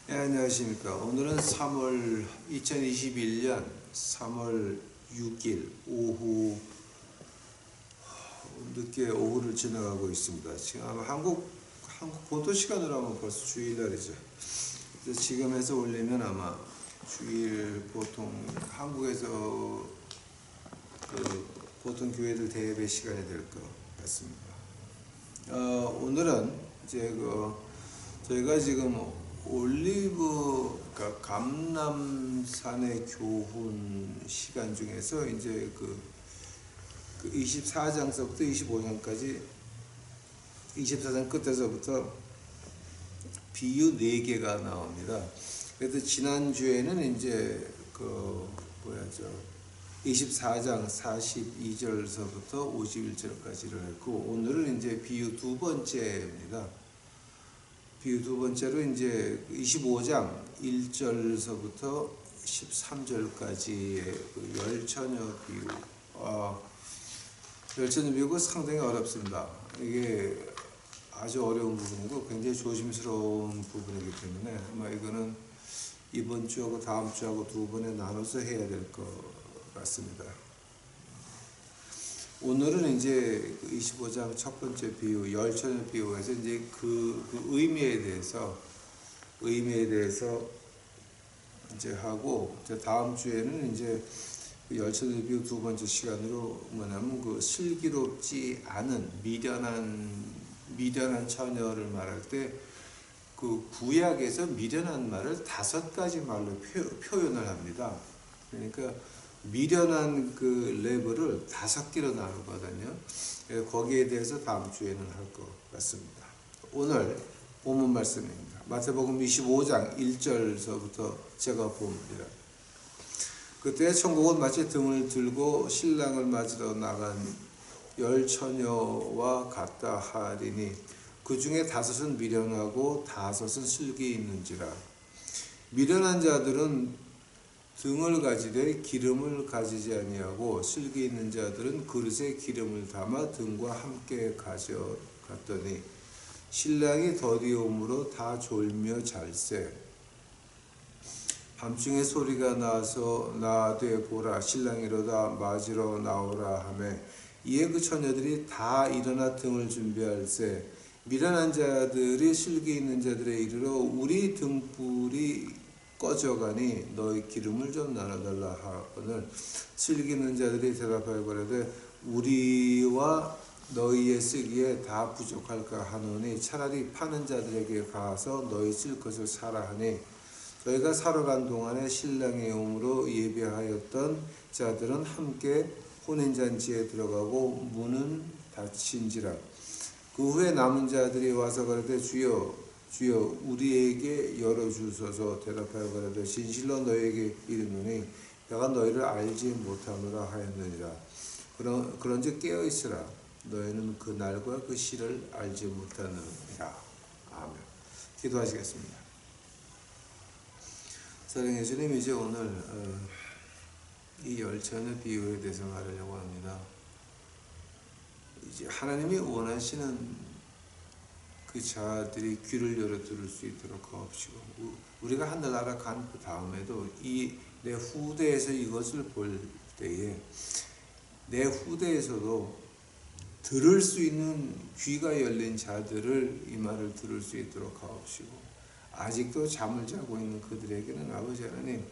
네, 안녕하십니까. 오늘은 2021년 3월 6일 오후 늦게 오후를 지나가고 있습니다. 지금 아마 한국 본토 시간으로 하면 벌써 주일날이죠. 그래서 지금에서 올리면 아마 주일 보통 한국에서 보통 교회들 대예배 시간이 될 것 같습니다. 오늘은 이제 저희가 지금 올리브, 그러니까 감람산의 교훈 시간 중에서 이제 그 24장서부터 25장까지 24장 끝에서부터 비유 4개가 나옵니다. 그래서 지난주에는 이제 24장 42절서부터 51절까지를 했고, 오늘은 이제 비유 두 번째입니다. 비유 두 번째로 이제 25장 1절서부터 13절까지의 열처녀 비유. 열처녀 비유가 상당히 어렵습니다. 이게 아주 어려운 부분이고 굉장히 조심스러운 부분이기 때문에 아마 이거는 이번 주하고 다음 주하고 두 번에 나눠서 해야 될 것 같습니다. 오늘은 이제 25장 첫 번째 비유, 열처녀 비유에서 이제 그 의미에 대해서 이제 하고, 이제 다음 주에는 이제 열처녀 비유 두 번째 시간으로 뭐냐면 슬기롭지 않은 미련한 처녀를 말할 때 구약에서 미련한 말을 5가지 말로 표현을 합니다. 그러니까 미련한 레벨을 5개로 나누거든요. 거기에 대해서 다음 주에는 할 것 같습니다. 오늘 본문 말씀입니다. 마태복음 25장 1절서부터 제가 봅니다. 그때 천국은 마치 등을 들고 신랑을 맞으러 나간 10처녀와 같다 하리니 그 중에 5은 미련하고 5은 슬기 있는지라. 미련한 자들은 등을 가지되 기름을 가지지 아니하고 슬기 있는 자들은 그릇에 기름을 담아 등과 함께 가져갔더니 신랑이 더디오므로 다 졸며 잘세. 밤중에 소리가 나서 나되 보라 신랑이로다 맞으러 나오라 하매 이에 그 처녀들이 다 일어나 등을 준비할세. 미련한 자들이 슬기 있는 자들에 이르러 우리 등불이 꺼져가니 너희 기름을 좀 나눠달라 하거늘 슬기 있는 자들이 대답하여 가로되 우리와 너희의 쓰기에 다 부족할까 하노니 차라리 파는 자들에게 가서 너희 쓸 것을 사라 하니 저희가 사러 간 동안에 신랑의 오므로 예배하였던 자들은 함께 혼인잔치에 들어가고 문은 닫힌지라. 그 후에 남은 자들이 와서 가로되 주여 우리에게 열어주소서. 대답하여 가로되 진실로 너희에게 이르노니 내가 너희를 알지 못하노라 하였느니라. 그런즉 깨어있으라. 너희는 그 날과 그 시를 알지 못하느니라. 아멘. 기도하시겠습니다. 사랑해 주님, 이제 오늘 이 열처녀 비유에 대해서 말하려고 합니다. 이제 하나님이 원하시는 그 자들이 귀를 열어 들을 수 있도록 하옵시고, 우리가 하늘나라 간 그 다음에도 내 후대에서 이것을 볼 때에 내 후대에서도 들을 수 있는 귀가 열린 자들을 이 말을 들을 수 있도록 하옵시고, 아직도 잠을 자고 있는 그들에게는 아버지 하나님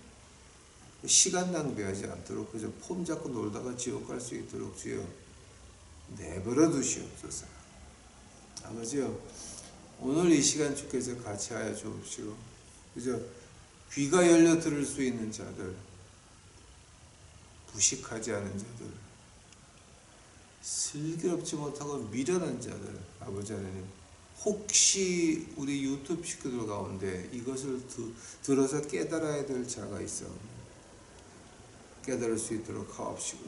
시간 낭비하지 않도록 그저 폼 잡고 놀다가 지옥 갈 수 있도록 주여 내버려 두시옵소서. 아버지요, 오늘 이 시간 주께서 같이 하여 주옵시고, 그저 귀가 열려 들을 수 있는 자들, 무식하지 않은 자들, 슬기롭지 못하고 미련한 자들, 아버지 하나님, 혹시 우리 유튜브 식구들 가운데 이것을 들어서 깨달아야 될 자가 있어 깨달을 수 있도록 하옵시고,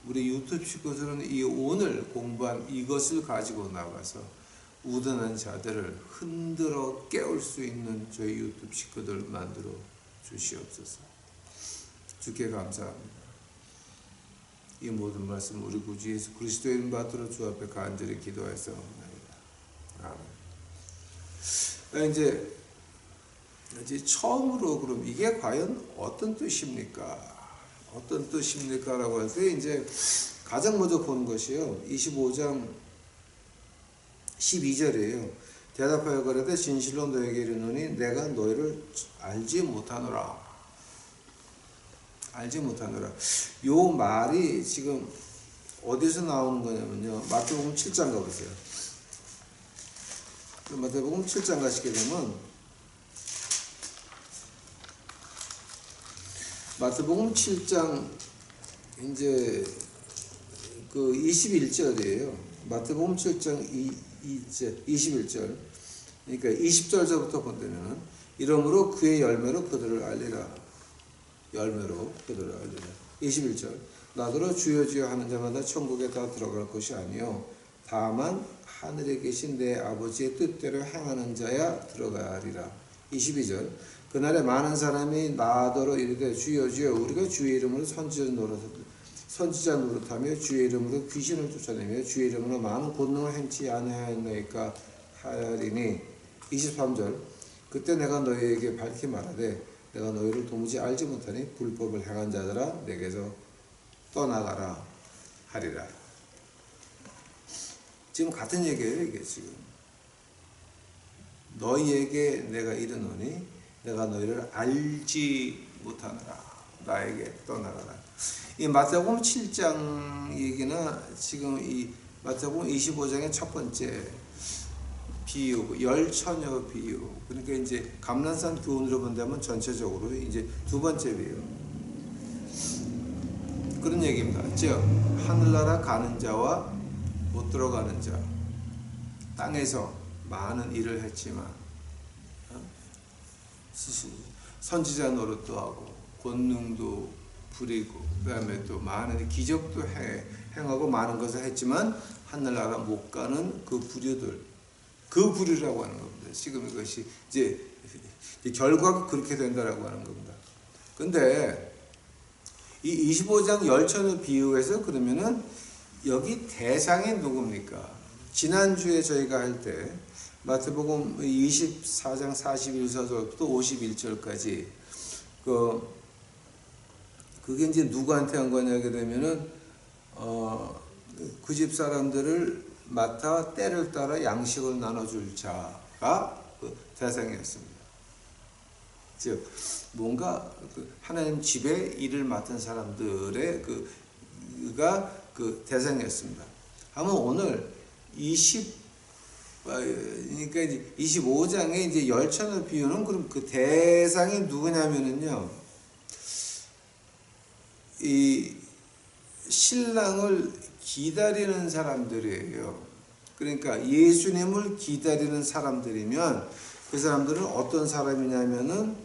우리 유튜브 식구들은 이 오늘 공부한 이것을 가지고 나가서 우둔한 자들을 흔들어 깨울 수 있는 저희 유튜브 식구들 만들어 주시옵소서. 주께 감사합니다. 이 모든 말씀 우리 구주 예수 그리스도의 이름 받들어 주 앞에 간절히 기도하였사옵나이다. 아멘. 이제 이제 처음으로 그럼 이게 과연 어떤 뜻입니까? 어떤 뜻입니까? 라고 할 때 이제 가장 먼저 보는 것이요. 25장 12절이에요. 대답하여 가로되 진실로 너에게 이르노니 내가 너희를 알지 못하노라. 알지 못하노라. 요 말이 지금 어디서 나오는 거냐면요. 마태복음 7장 가보세요. 마태복음 7장 가시게 되면 마태복음 7장 이제 그 21절이에요. 마태복음 7장 21절. 그러니까 20절부터 본다면은 이러므로 그의 열매로 그들을 알리라. 열매로 그들을 알리라. 21절. 나더러 주여 주여 하는 자마다 천국에 다 들어갈 것이 아니요 다만 하늘에 계신 내 아버지의 뜻대로 행하는 자야 들어가리라. 22절. 그날에 많은 사람이 나더러 이르되 주여 주여 우리가 주의 이름으로 선지자 노릇하며 주의 이름으로 귀신을 쫓아내며 주의 이름으로 많은 권능을 행치 아니하였나이까 하리니. 23절. 그때 내가 너희에게 밝히 말하되 내가 너희를 도무지 알지 못하니 불법을 행한 자들아 내게서 떠나가라 하리라. 지금 같은 얘기예요. 이게 지금 너희에게 내가 이르노니 내가 너희를 알지 못하노라. 나에게 떠나가라. 이 마태복음 7장 얘기나 지금 이 마태복음 25장의 첫 번째 비유, 열처녀 비유. 그러니까 이제 감람산 교훈으로 본다면 전체적으로 이제 두 번째 비유. 그런 얘기입니다. 즉 하늘나라 가는 자와 못 들어가는 자. 땅에서 많은 일을 했지만 선지자 노릇도 하고 권능도 부리고 그다음에 또 많은 기적도 행하고 많은 것을 했지만 하늘나라 못 가는 그 부류들, 그 부류라고 하는 겁니다. 지금 이것이 이제 결과가 그렇게 된다라고 하는 겁니다. 근데 이 25장 열처녀 비유에서 그러면은 여기 대상이 누굽니까? 지난주에 저희가 할 때 마태복음 24장 41절부터 51절까지 그게 이제 누구한테 한 거냐 하게 되면은 그 집 사람들을 맡아 때를 따라 양식을 나눠줄 자가 그 대상이었습니다. 즉 뭔가 하나님 집에 일을 맡은 사람들의 그가 그 대상이었습니다. 아마 오늘 그러니까 이제 25장의 이제 열처녀 비유는 그럼 그 대상이 누구냐면은요, 이 신랑을 기다리는 사람들이에요. 그러니까 예수님을 기다리는 사람들이면 그 사람들은 어떤 사람이냐면은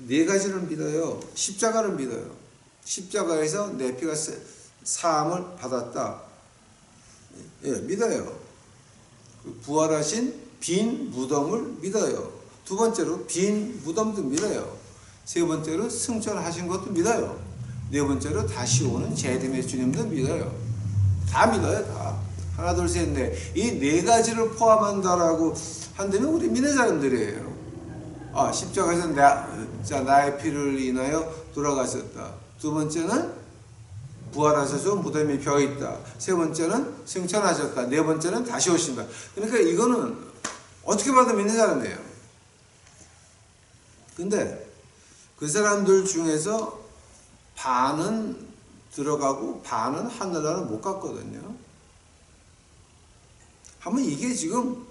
네 가지를 믿어요. 십자가를 믿어요. 십자가에서 내 피가 사함을 받았다. 예, 믿어요. 부활하신 빈 무덤을 믿어요. 두 번째로 빈 무덤도 믿어요. 세 번째로 승천하신 것도 믿어요. 네 번째로 다시 오는 재림의 주님도 믿어요. 다 믿어요. 다. 하나 둘 셋 넷. 이 네 가지를 포함한다라고 한다면 우리 믿는 사람들이에요. 십자가에서 나의 피를 인하여 돌아가셨다. 두 번째는 부활하셔서 무덤에 벼 있다. 세 번째는 승천하셨다. 네 번째는 다시 오신다. 그러니까 이거는 어떻게 봐도 믿는 사람이에요. 근데 그 사람들 중에서 반은 들어가고 반은 하늘나라를 못 갔거든요. 한번 이게 지금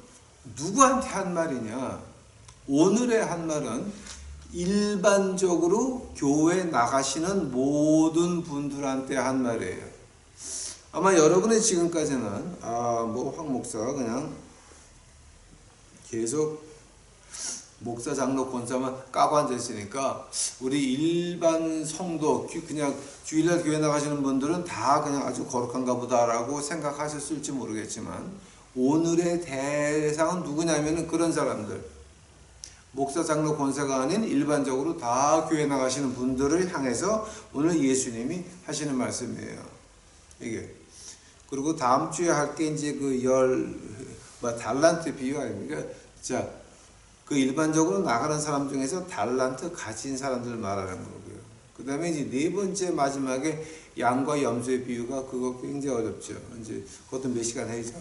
누구한테 한 말이냐? 오늘의 한 말은 일반적으로 교회 나가시는 모든 분들한테 한 말이에요. 아마 여러분의 지금까지는 황 목사가 그냥 계속 목사, 장로, 권사만 까고 앉아있으니까 우리 일반 성도, 그냥 주일날 교회 나가시는 분들은 다 그냥 아주 거룩한가 보다라고 생각하셨을지 모르겠지만 오늘의 대상은 누구냐면은 그런 사람들, 목사, 장로, 권사가 아닌 일반적으로 다 교회 나가시는 분들을 향해서 오늘 예수님이 하시는 말씀이에요. 이게. 그리고 다음 주에 할 게 이제 달란트 비유 아닙니까? 자, 그 일반적으로 나가는 사람 중에서 달란트 가진 사람들 말하는 거고요. 그 다음에 이제 네 번째 마지막에 양과 염소의 비유가 그거 굉장히 어렵죠. 이제 그것도 몇 시간 해야죠.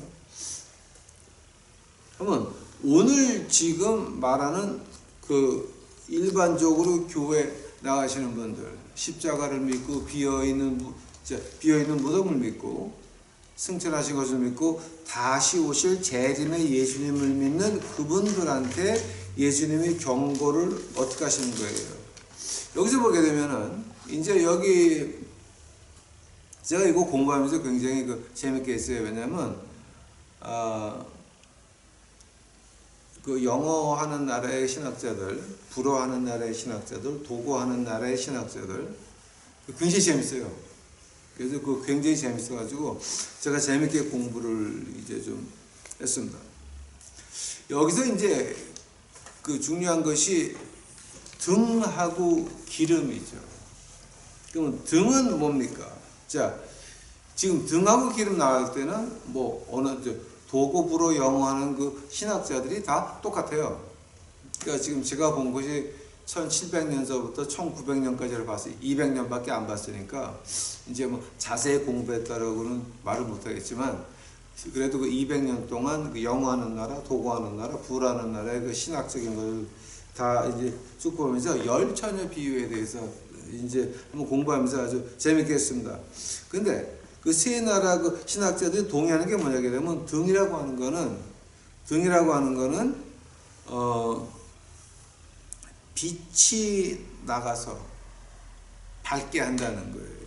그러면 오늘 지금 말하는 그 일반적으로 교회 나가시는 분들, 십자가를 믿고 비어있는 무덤을 믿고 승천하신 것을 믿고 다시 오실 재림의 예수님을 믿는 그분들한테 예수님이 경고를 어떻게 하시는 거예요. 여기서 보게 되면은 이제 여기 제가 이거 공부하면서 굉장히 재밌게 했어요. 왜냐면 그 영어 하는 나라의 신학자들, 불어 하는 나라의 신학자들, 도고 하는 나라의 신학자들 굉장히 재밌어요. 그래서 그 굉장히 재밌어가지고 제가 재밌게 공부를 이제 좀 했습니다. 여기서 이제 그 중요한 것이 등하고 기름이죠. 그러면 등은 뭡니까? 자, 지금 등하고 기름 나올 때는 뭐 어느 도고 불어 영어 하는 그 신학자들이 다 똑같아요. 그러니까 지금 제가 본 것이 1700년서부터 1900년까지를 봤어요. 200년밖에 안 봤으니까 이제 뭐 자세히 공부했다라고는 말을 못하겠지만 그래도 그 200년 동안 그 영어하는 나라, 도고하는 나라, 불어하는 나라의 그 신학적인 걸 다 이제 쭉 보면서 열처녀 비유에 대해서 이제 한번 공부하면서 아주 재밌게 했습니다. 근데 그 세 나라 그 신학자들이 동의하는 게 뭐냐게 되면 등이라고 하는 거는 빛이 나가서 밝게 한다는 거예요.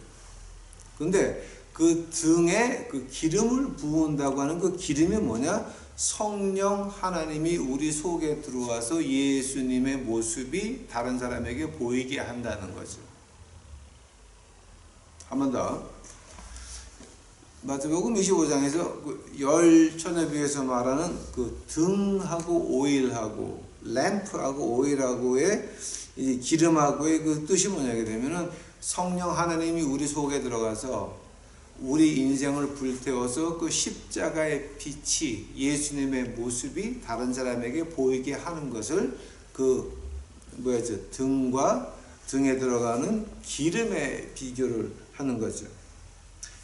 근데 그 등에 그 기름을 부은다고 하는 그 기름이 뭐냐? 성령 하나님이 우리 속에 들어와서 예수님의 모습이 다른 사람에게 보이게 한다는 거죠. 한 번 더. 마태복음 25장에서 그 열처녀 비유에서 말하는 그 등하고 오일하고 램프하고 오일하고의 이 기름하고의 그 뜻이 뭐냐게 되면은 성령 하나님이 우리 속에 들어가서 우리 인생을 불태워서 그 십자가의 빛이 예수님의 모습이 다른 사람에게 보이게 하는 것을 그 등과 등에 들어가는 기름에 비교를 하는 거죠.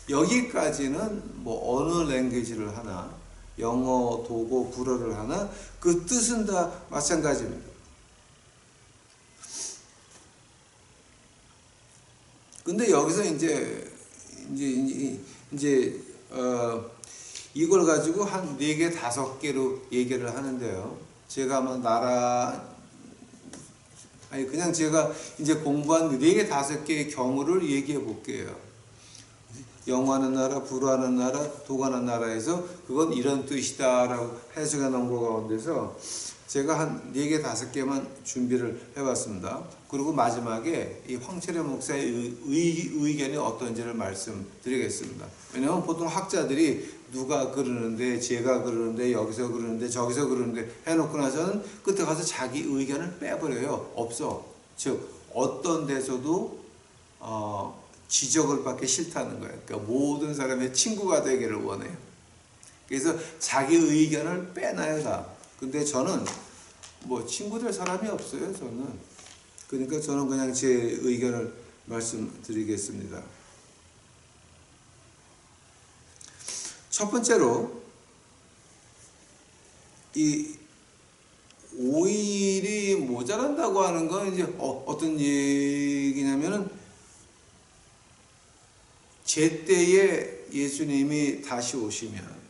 여기까지는 뭐 어느 랭귀지를 하나 영어, 도고, 불어를 하나 그 뜻은 다 마찬가지입니다. 근데 여기서 이제 이걸 가지고 한 4개, 5개로 얘기를 하는데요. 제가 아마 그냥 제가 이제 공부한 4개, 5개의 경우를 얘기해 볼게요. 영어하는 나라, 불어하는 나라, 도가는 나라에서 그건 이런 뜻이다라고 해석해 놓은 거 가운데서 제가 한 4개, 5개만 준비를 해봤습니다. 그리고 마지막에 이 황철현 목사의 의견이 어떤지를 말씀드리겠습니다. 왜냐하면 보통 학자들이 누가 그러는데, 제가 그러는데, 여기서 그러는데, 저기서 그러는데 해놓고 나서는 끝에 가서 자기 의견을 빼버려요. 없어. 즉 어떤 데서도 지적을 받기 싫다는 거예요. 그러니까 모든 사람의 친구가 되기를 원해요. 그래서 자기 의견을 빼놔요 다. 근데 저는 뭐 친구 될 사람이 없어요. 그러니까 저는 그냥 제 의견을 말씀드리겠습니다. 첫 번째로 이 오일이 모자란다고 하는 건 이제 어떤 얘기냐면은 제때에 예수님이 다시 오시면,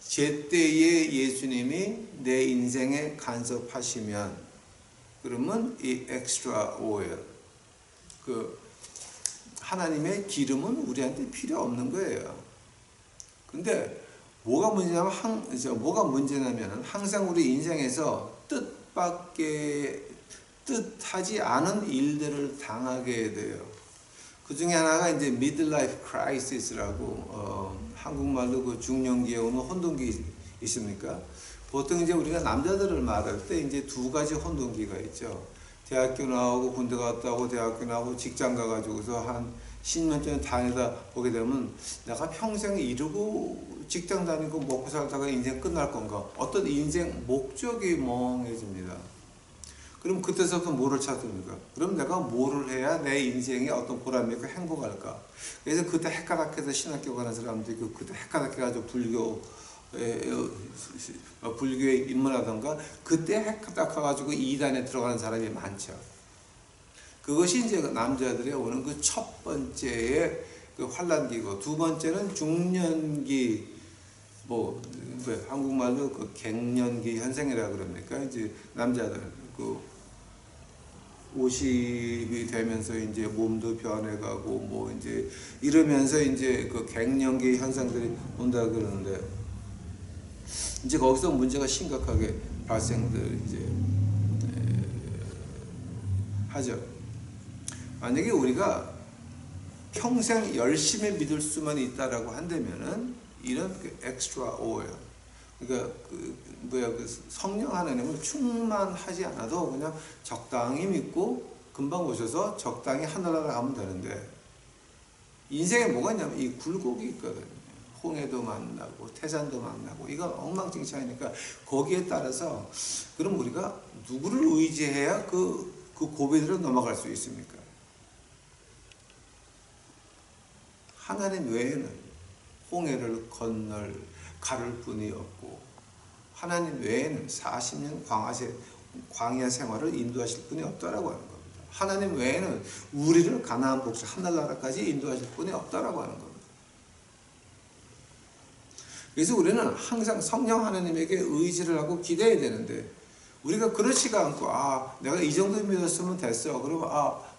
제때에 예수님이 내 인생에 간섭하시면, 그러면 이 엑스트라 오일, 그 하나님의 기름은 우리한테 필요 없는 거예요. 근데 뭐가 문제냐면 항상 우리 인생에서 뜻하지 않은 일들을 당하게 돼요. 그 중에 하나가 이제 midlife crisis라고 한국말로 그 중년기에 오는 혼돈기 있습니까? 보통 이제 우리가 남자들을 말할 때 이제 2가지 혼돈기가 있죠. 대학교 나오고 군대 갔다 오고 대학교 나오고 직장 가가지고서 한 10년 전에 다니다 보게 되면 내가 평생 이루고 직장 다니고 먹고 살다가 인생 끝날 건가? 어떤 인생 목적이 멍해집니다. 그럼 그때서부터 뭐를 찾습니까? 그럼 내가 뭐를 해야 내 인생에 어떤 보람이 있고 행복할까? 그래서 그때 헷가닥해서 신학교 가는 사람도 있고, 그때 헷가닥해가지고 불교에 입문하던가, 그때 헷가닥해가지고 이단에 들어가는 사람이 많죠. 그것이 이제 남자들의 오는 그 첫 번째의 그 환란기고, 두 번째는 중년기, 한국말로 그 갱년기 현상이라 그럽니까? 이제 남자들, 50이 되면서 이제 몸도 변해가고, 이제 이러면서 이제 그 갱년기 현상들이 온다 그러는데, 이제 거기서 문제가 심각하게 발생들 이제 하죠. 만약에 우리가 평생 열심히 믿을 수만 있다라고 한다면은 이런 엑스트라 오일, 그러니까 성령 하나님을 충만하지 않아도 그냥 적당히 믿고 금방 오셔서 적당히 하늘나라 가면 되는데, 인생에 뭐가 있냐면 이 굴곡이 있거든요. 홍해도 만나고 태산도 만나고, 이건 엉망진창이니까 거기에 따라서 그럼 우리가 누구를 의지해야 그 고비들을 넘어갈 수 있습니까? 하나님 외에는 홍해를 가를 뿐이 없고, 하나님 외에는 40년 광야 생활을 인도하실 분이 없다라고 하는 겁니다. 하나님 외에는 우리를 가나안 복수 하늘나라까지 인도하실 분이 없다라고 하는 겁니다. 그래서 우리는 항상 성령 하나님에게 의지를 하고 기대해야 되는데, 우리가 그렇지가 않고 내가 이 정도 믿었으면 됐어, 그러면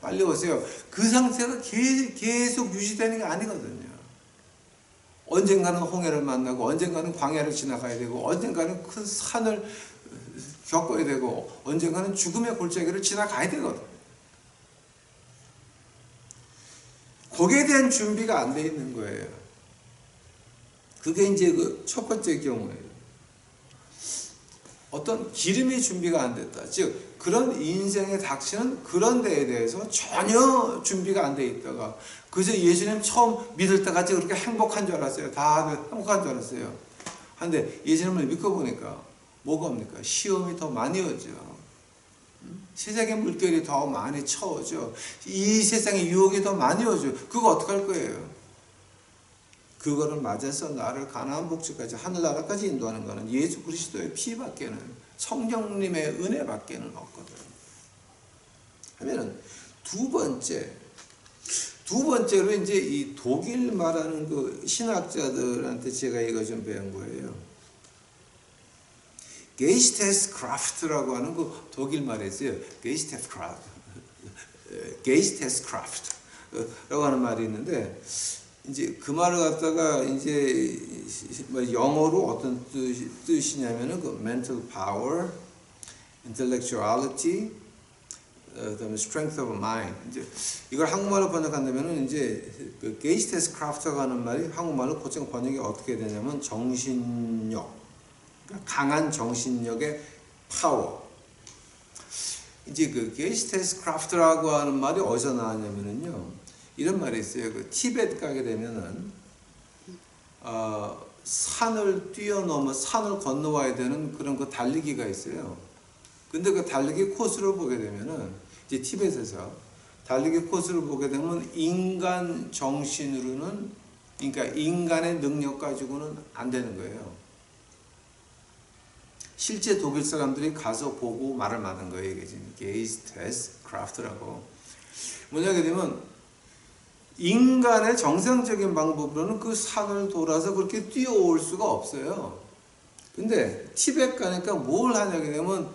빨리 오세요, 그 상태가 계속 유지되는 게 아니거든요. 언젠가는 홍해를 만나고, 언젠가는 광야를 지나가야 되고, 언젠가는 큰 산을 겪어야 되고, 언젠가는 죽음의 골짜기를 지나가야 되거든요. 거기에 대한 준비가 안 돼 있는 거예요. 그게 이제 그 첫 번째 경우예요. 어떤 기름의 준비가 안 됐다. 즉, 그런 인생에 닥치는 그런 데에 대해서 전혀 준비가 안 돼 있다가, 그저 예수님 처음 믿을 때까지 그렇게 행복한 줄 알았어요. 다들 행복한 줄 알았어요. 근데 예수님을 믿고 보니까 뭐가 옵니까? 시험이 더 많이 오죠. 세상의 물결이 더 많이 쳐오죠. 이 세상의 유혹이 더 많이 오죠. 그거 어떡할 거예요? 그거를 맞아서 나를 가나안 복지까지 하늘나라까지 인도하는 것은 예수 그리스도의 피밖에는, 성령님의 은혜밖에는 없거든. 하면은 두 번째로 이제 이 독일 말하는 그 신학자들한테 제가 이거 좀 배운 거예요. 게이스테스크라프트라고 하는 그 독일 말이 있어요. 게이스테스크라프트라고 하는 말이 있는데, 이제 그 말을 갖다가 이제 영어로 어떤 뜻이냐면은 그 mental power, intellectuality, 그다음에 strength of mind. 이제 이걸 한국말로 번역한다면은 이제 그 게이스테스크라프트가 하는 말이 한국말로 고정 번역이 어떻게 되냐면 정신력, 그러니까 강한 정신력의 파워. 이제 그 게이스테스크라프트라고 하는 말이 어디서 나왔냐면은요, 이런 말이 있어요. 그 티베트 가게 되면은 산을 뛰어넘어 산을 건너와야 되는 그런 그 달리기가 있어요. 근데 그 달리기 코스를 보게 되면은, 이제 티베트에서 달리기 코스를 보게 되면 인간 정신으로는, 그러니까 인간의 능력 가지고는 안 되는 거예요. 실제 독일 사람들이 가서 보고 말을 많은 거예요. 이게 지금 게이스테스크라프트라고. 뭐냐게 되면 인간의 정상적인 방법으로는 그 산을 돌아서 그렇게 뛰어올 수가 없어요. 근데 티베트 가니까 뭘 하냐게 되면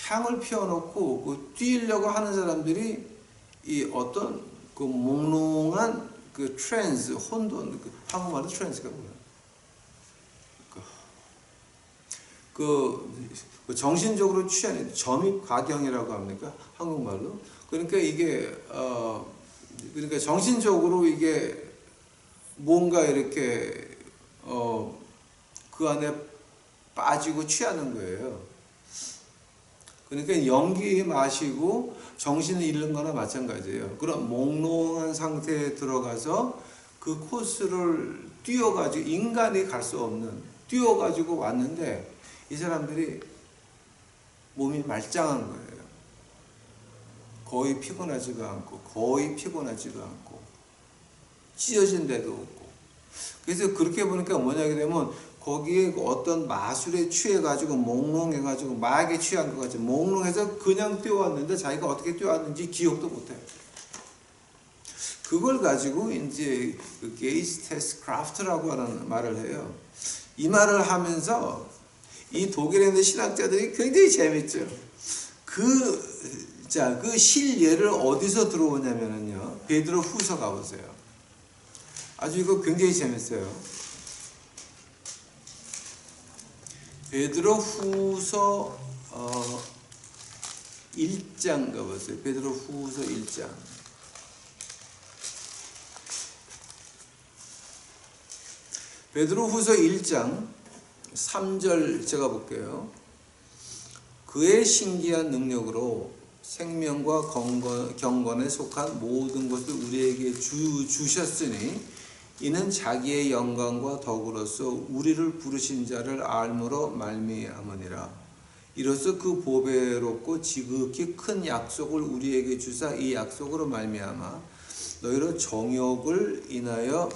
향을 피워놓고 그 뛰려고 하는 사람들이 이 어떤 그 몽롱한 그 트랜스, 혼돈, 그 한국말로 트랜스가 뭐야? 그 정신적으로 취한 점입가경이라고 합니까? 한국말로. 그러니까 이게 그러니까 정신적으로 이게 뭔가 이렇게 그 안에 빠지고 취하는 거예요. 그러니까 연기 마시고 정신을 잃는 거나 마찬가지예요. 그런 몽롱한 상태에 들어가서 그 코스를 뛰어가지고 인간이 갈 수 없는 뛰어가지고 왔는데 이 사람들이 몸이 말짱한 거예요. 거의 피곤하지가 않고 찢어진 데도 없고. 그래서 그렇게 보니까 뭐냐 되면 거기에 어떤 마술에 취해가지고 몽롱해가지고 마약에 취한 것 같이 몽롱해서 그냥 뛰어왔는데 자기가 어떻게 뛰어왔는지 기억도 못해요. 그걸 가지고 이제 그 게이스테스 크라프트라고 하는 말을 해요. 이 말을 하면서 이 독일에 있는 신학자들이 굉장히 재밌죠. 그 실예를 어디서 들어오냐면요. 베드로 후서 가보세요. 아주 이거 굉장히 재밌어요. 베드로 후서 1장 가보세요. 베드로 후서 1장. 베드로 후서 1장 3절 제가 볼게요. 그의 신기한 능력으로 생명과 경건에 속한 모든 것을 우리에게 주셨으니 이는 자기의 영광과 덕으로서 우리를 부르신 자를 알므로 말미암으니라. 이로써 그 보배롭고 지극히 큰 약속을 우리에게 주사 이 약속으로 말미암아 너희로 정욕을 인하여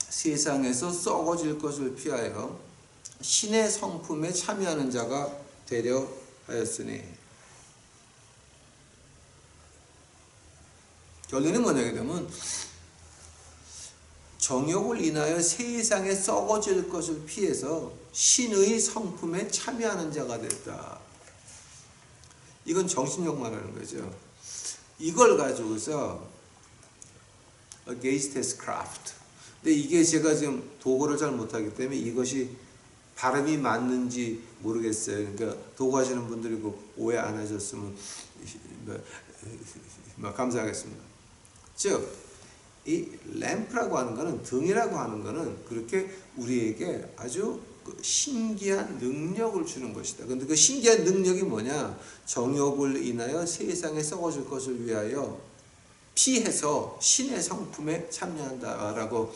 세상에서 썩어질 것을 피하여 신의 성품에 참여하는 자가 되려 하였으니. 결론은 뭐냐게 되면 정욕을 인하여 세상에 썩어질 것을 피해서 신의 성품에 참여하는 자가 됐다. 이건 정신력 말하는 거죠. 이걸 가지고서 게이스테스 크라프트. 근데 이게 제가 지금 독어를 잘 못하기 때문에 이것이 발음이 맞는지 모르겠어요. 그러니까 독어하시는 분들이 오해 안 하셨으면 감사하겠습니다. 즉 이 램프라고 하는 것은, 등이라고 하는 것은 그렇게 우리에게 아주 신기한 능력을 주는 것이다. 그런데 그 신기한 능력이 뭐냐? 정욕을 인하여 세상에 썩어질 것을 위하여 피해서 신의 성품에 참여한다라고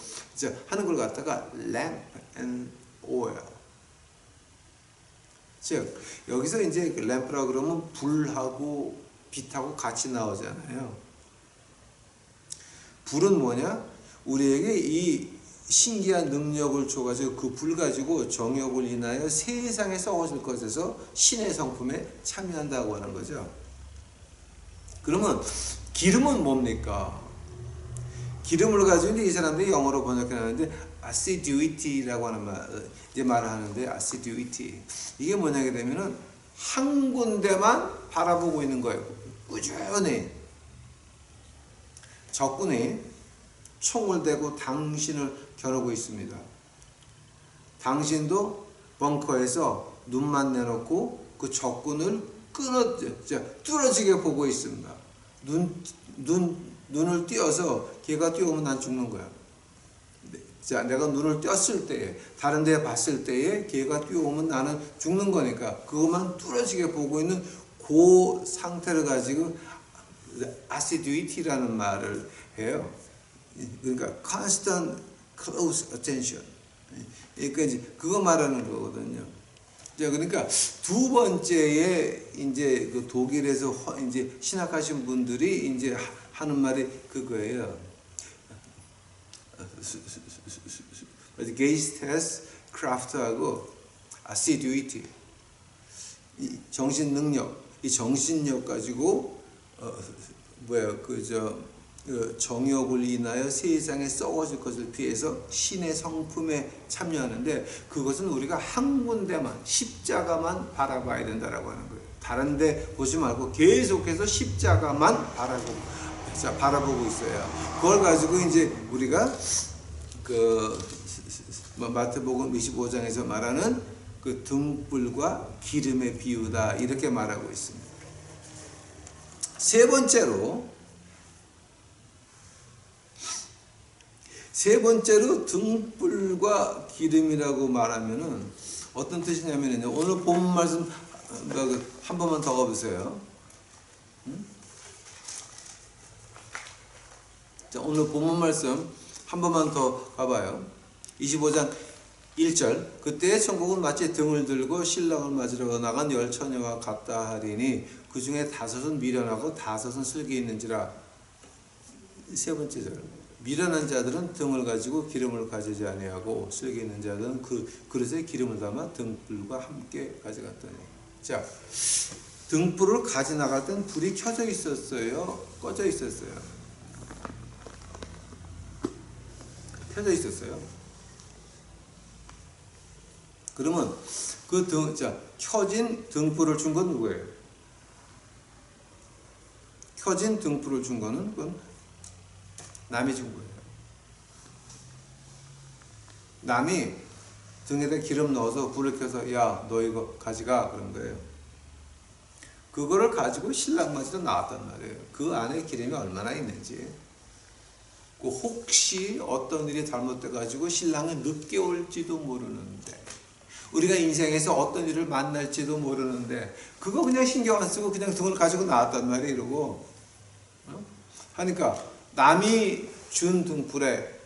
하는 걸 갖다가 lamp and oil. 즉 여기서 이제 램프라고 그러면 불하고 빛하고 같이 나오잖아요. 불은 뭐냐? 우리에게 이 신기한 능력을 줘가지고 그 불 가지고 정욕을 인하여 세상에 썩어질 것에서 신의 성품에 참여한다고 하는 거죠. 그러면 기름은 뭡니까? 기름을 가지고 이 사람들이 영어로 번역해놨는데 assiduity라고 하는 말을 하는데 assiduity 이게 뭐냐게 되면은 한 군데만 바라보고 있는 거예요. 꾸준히. 적군이 총을 대고 당신을 겨누고 있습니다. 당신도 벙커에서 눈만 내놓고 그 적군을 뚫어지게 보고 있습니다. 눈을 띄어서 걔가 뛰어오면 난 죽는 거야. 자, 내가 눈을 띄었을 때에, 다른 데 봤을 때에 걔가 뛰어오면 나는 죽는 거니까 그것만 뚫어지게 보고 있는 그 상태를 가지고 assiduity라는 말을 해요. 그러니까 constant close attention. 그러니까 이제 그거 말하는 거거든요. 자, 그러니까 두 번째에 이제 그 독일에서 이제 신학하신 분들이 이제 하는 말이 그거예요. 게이스테스 크라프트하고 assiduity. 이 정신 능력, 이 정신력 가지고 정욕을 인하여 세상에 썩어질 것을 피해서 신의 성품에 참여하는데 그것은 우리가 한 군데만 십자가만 바라봐야 된다라고 하는 거예요. 다른 데 보지 말고 계속해서 십자가만 바라보고 있어요. 그걸 가지고 이제 우리가 그 마태복음 25장에서 말하는 그 등불과 기름의 비유다 이렇게 말하고 있습니다. 세 번째로 등불과 기름이라고 말하면은 어떤 뜻이냐면요. 오늘 본 말씀 한 번만 더 가보세요. 자, 오늘 본문 말씀 한 번만 더 가봐요. 25장 1절. 그때 천국은 마치 등을 들고 신랑을 맞으러 나간 10처녀와 같다 하리니 그 중에 5은 미련하고 5은 슬기 있는지라. 세 번째 절. 미련한 자들은 등을 가지고 기름을 가지지 아니하고 슬기 있는 자들은 그 그릇에 기름을 담아 등불과 함께 가져갔더니. 자, 등불을 가져 나갈 땐 불이 켜져 있었어요? 꺼져 있었어요? 켜져 있었어요. 그러면 켜진 등불을 준 건 누구예요? 켜진 등불을 준 거는 그건 남이 준 거예요. 남이 등에다 기름 넣어서 불을 켜서 야, 너 이거 가져가 그런 거예요. 그거를 가지고 신랑 맞으러 나왔단 말이에요. 그 안에 기름이 얼마나 있는지. 혹시 어떤 일이 잘못돼 가지고 신랑이 늦게 올지도 모르는데, 우리가 인생에서 어떤 일을 만날지도 모르는데 그거 그냥 신경 안 쓰고 그냥 등을 가지고 나왔단 말이에요. 이러고 하니까 남이 준 등불에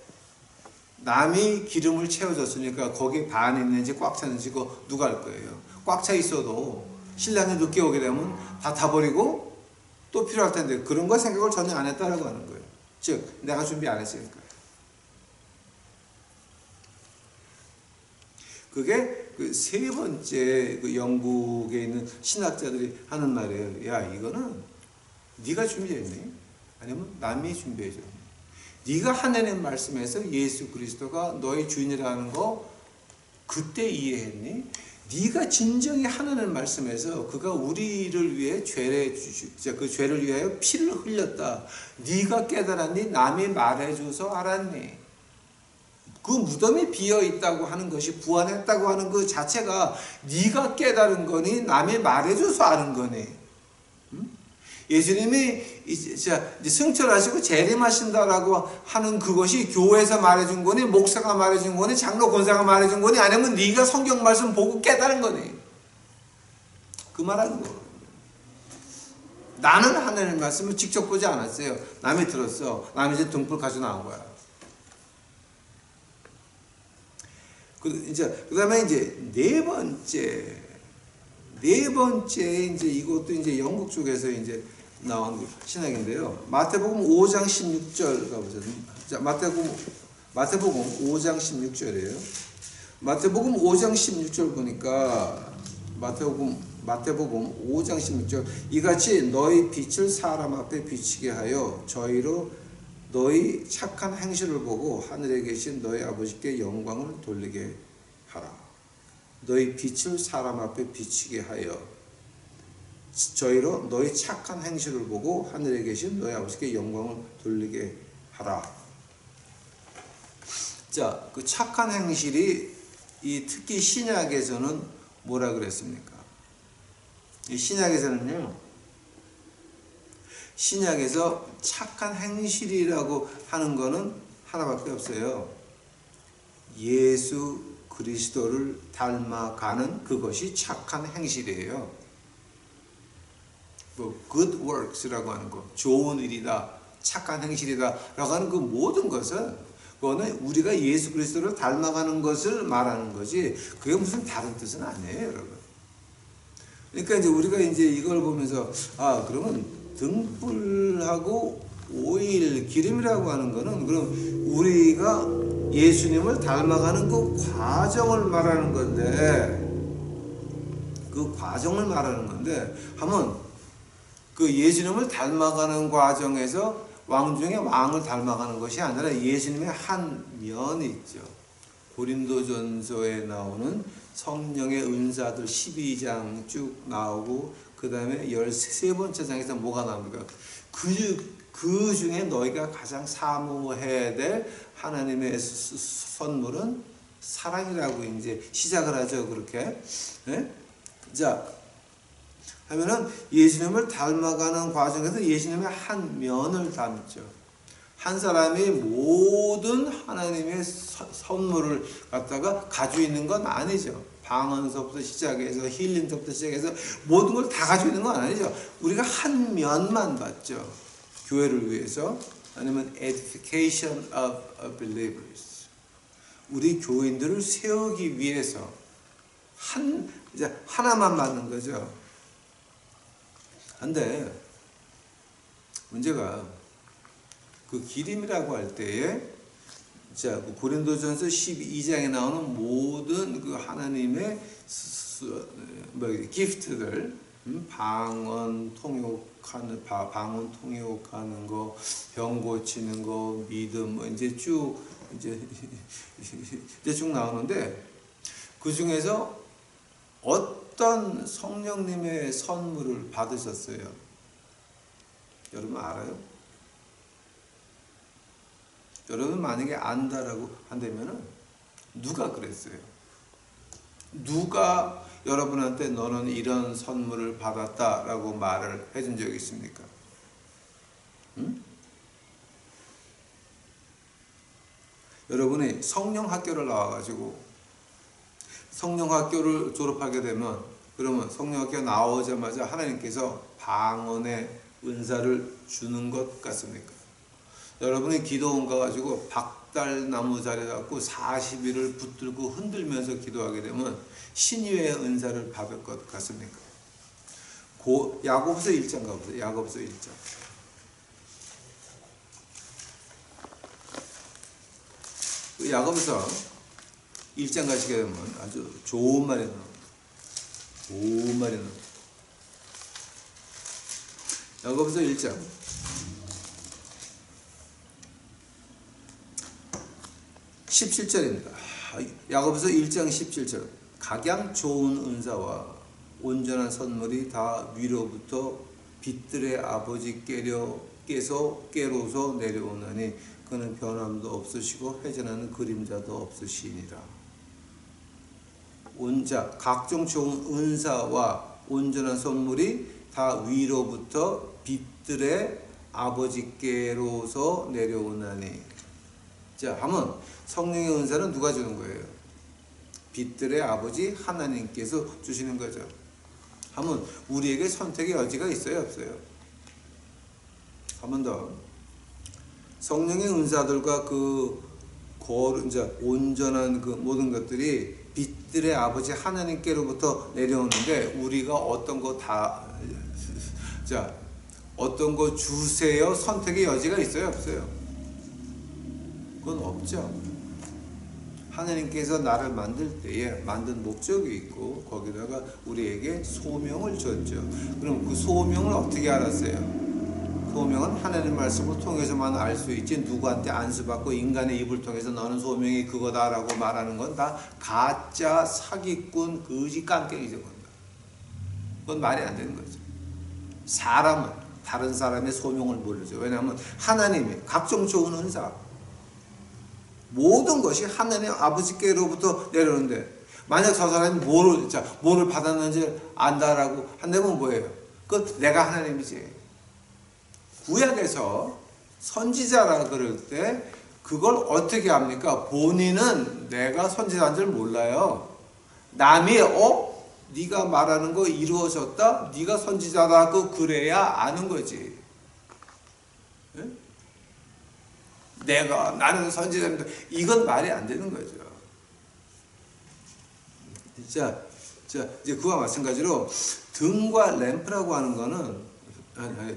남이 기름을 채워줬으니까 거기에 반 있는지 꽉 찼는지 그거 누가 알 거예요. 꽉 차 있어도 신랑이 늦게 오게 되면 다 타버리고 또 필요할 텐데 그런 거 생각을 전혀 안 했다라고 하는 거예요. 즉 내가 준비 안 했으니까. 그게 그 세 번째 그 영국에 있는 신학자들이 하는 말이에요. 야, 이거는 네가 준비했니? 아니면 남이 준비해줬니? 네가 하나님 말씀에서 예수 그리스도가 너의 주인이라는 거 그때 이해했니? 네가 진정히 하나님 말씀에서 그가 우리를 위해 그 죄를 위하여 피를 흘렸다. 네가 깨달았니? 남이 말해줘서 알았니? 그 무덤이 비어 있다고 하는 것이 부활했다고 하는 그 자체가 네가 깨달은 거니 남이 말해줘서 아는 거니. 예수님이 이제 승천하시고 재림하신다라고 하는 그것이 교회에서 말해준 거니 목사가 말해준 거니 장로 권사가 말해준 거니 아니면 네가 성경 말씀 보고 깨달은 거니. 그 말하는 거. 나는 하나님 말씀을 직접 보지 않았어요. 남이 들었어. 남이 이제 등불 가지고 나온 거야. 그 다음에 이제 네 번째 이제 이것도 이제 영국 쪽에서 이제 나온 신학인데요. 마태복음 5장 16절 가보죠. 자, 마태복음 5장 16절이에요. 마태복음 5장 16절 보니까 마태복음 5장 16절 이같이 너희 빛을 사람 앞에 비치게 하여 저희로 너희 착한 행실을 보고 하늘에 계신 너희 아버지께 영광을 돌리게 하라. 너희 빛을 사람 앞에 비치게 하여 저희로 너희 착한 행실을 보고 하늘에 계신 너희 아버지께 영광을 돌리게 하라. 자, 그 착한 행실이 특히 신약에서는 뭐라 그랬습니까? 이 신약에서는요. 신약에서 착한 행실이라고 하는 거는 하나밖에 없어요. 예수 그리스도를 닮아가는 그것이 착한 행실이에요. 뭐 good works라고 하는 거, 좋은 일이다, 착한 행실이다 라고 하는 그 모든 것은 그거는 우리가 예수 그리스도를 닮아가는 것을 말하는 거지 그게 무슨 다른 뜻은 아니에요, 여러분. 그러니까 이제 우리가 이제 이걸 보면서 그러면 등불하고 오일, 기름이라고 하는 거는 그럼 우리가 예수님을 닮아가는 그 과정을 말하는 건데 한번 그 예수님을 닮아가는 과정에서 왕 중에 왕을 닮아가는 것이 아니라 예수님의 한 면이 있죠. 고린도전서에 나오는 성령의 은사들 12장 쭉 나오고 그 다음에 13번째 장에서 뭐가 나옵니까? 그 중에 너희가 가장 사모해야 될 하나님의 선물은 사랑이라고 이제 시작을 하죠. 그렇게. 네? 자, 하면은 예수님을 닮아가는 과정에서 예수님의 한 면을 담죠. 한 사람이 모든 하나님의 선물을 갖다가 가지고 있는 건 아니죠. 방언서부터 시작해서 힐링서부터 시작해서 모든 걸 다 가지고 있는 건 아니죠. 우리가 한 면만 받죠. 교회를 위해서. 아니면 edification of believers. 우리 교인들을 세우기 위해서 이제 하나만 맞는 거죠. 근데 문제가 그 기림이라고 할 때에 자, 고린도전서 12장에 나오는 모든 그 하나님의 기프트들, 방언 통역하는 거, 병 고치는 거, 믿음, 이제 쭉 나오는데 그 중에서 어떤 성령님의 선물을 받으셨어요? 여러분 알아요? 여러분 만약에 안다라고 한다면은 누가 그랬어요? 누가 여러분한테 너는 이런 선물을 받았다라고 말을 해준 적이 있습니까? 응? 여러분이 성령학교를 나와가지고 성령학교를 졸업하게 되면 그러면 성령학교 나오자마자 하나님께서 방언의 은사를 주는 것 같습니까? 여러분이 기도원 가가지고 박달나무 자리에 갖고 40일을 붙들고 흔들면서 기도하게 되면 신유의 은사를 받을 것 같습니까? 야고보서 1장 가보세요. 야고보서 1장. 야고보서 1장 가시게 되면 아주 좋은 말이 나옵니다. 좋은 말이 나옵니다. 야고보서 1장 17절입니다. 야고보서 1장 17절. 각양 좋은 은사와 온전한 선물이 다 위로부터 빛들의 아버지께서 깨로서 내려오나니 그는 변함도 없으시고 회전하는 그림자도 없으시니라. 각종 좋은 은사와 온전한 선물이 다 위로부터 빛들의 아버지께로서 내려오나니. 자, 하면 성령의 은사는 누가 주는 거예요? 빛들의 아버지 하나님께서 주시는 거죠. 하면 우리에게 선택의 여지가 있어요, 없어요? 한 번 더. 성령의 은사들과 이제 온전한 그 모든 것들이 빛들의 아버지 하나님께로부터 내려오는데 우리가 어떤 거 어떤 거 주세요? 선택의 여지가 있어요, 없어요? 그건 없죠. 하나님께서 나를 만들 때에 만든 목적이 있고 거기다가 우리에게 소명을 줬죠. 그럼 그 소명을 어떻게 알았어요? 소명은 하나님 말씀을 통해서만 알 수 있지 누구한테 안수받고 인간의 입을 통해서 너는 소명이 그거다라고 말하는 건 다 가짜 사기꾼 거지 깡깽이죠. 그건 말이 안 되는 거죠. 사람은 다른 사람의 소명을 모르죠. 왜냐하면 하나님의 각종 좋은 은사 모든 것이 하나님 아버지께로부터 내려오는데 만약 저 사람이 뭐를 받았는지 안다라고 한다면 뭐예요? 그건 내가 하나님이지. 구약에서 선지자라 그럴 때 그걸 어떻게 합니까? 본인은 내가 선지자인 줄 몰라요. 남이 네가 말하는 거 이루어졌다? 네가 선지자라고 그래야 아는 거지. 네? 나는 선지자입니다. 이건 말이 안 되는 거죠. 이제 그와 마찬가지로 등과 램프라고 하는 거는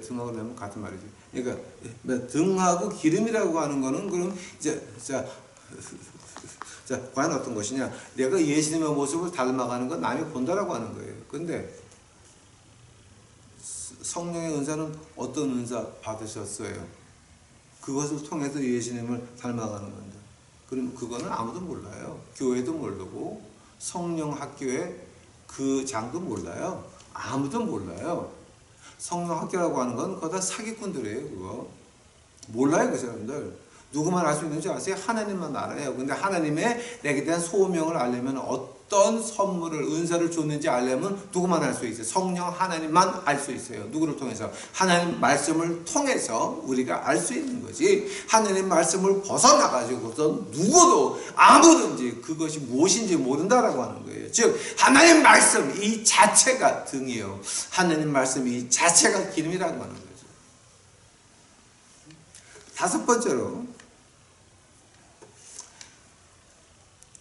등하고 램프 같은 말이죠. 그러니까 등하고 기름이라고 하는 거는 그럼 과연 어떤 것이냐? 내가 예수님의 모습을 닮아가는 건 남이 본다라고 하는 거예요. 근데 성령의 은사는 어떤 은사 받으셨어요? 그것을 통해서 예수님을 닮아가는 건데. 그럼 그거는 아무도 몰라요. 교회도 모르고 성령 학교의 그 장도 몰라요. 아무도 몰라요. 성령 학교라고 하는 건 그거 다 사기꾼들이에요. 그거 몰라요, 그 사람들. 누구만 알 수 있는지 아세요? 하나님만 알아요. 근데 하나님의 내게 대한 소명을 알려면 어떤 선물을 은사를 줬는지 알려면 누구만 알 수 있어요? 성령 하나님만 알 수 있어요. 누구를 통해서? 하나님 말씀을 통해서 우리가 알 수 있는 거지. 하나님 말씀을 벗어나가지고서 누구도 아무든지 그것이 무엇인지 모른다라고 하는 거예요. 즉 하나님 말씀 이 자체가 등이요, 하나님 말씀 이 자체가 기름이라고 하는 거예요. 다섯 번째로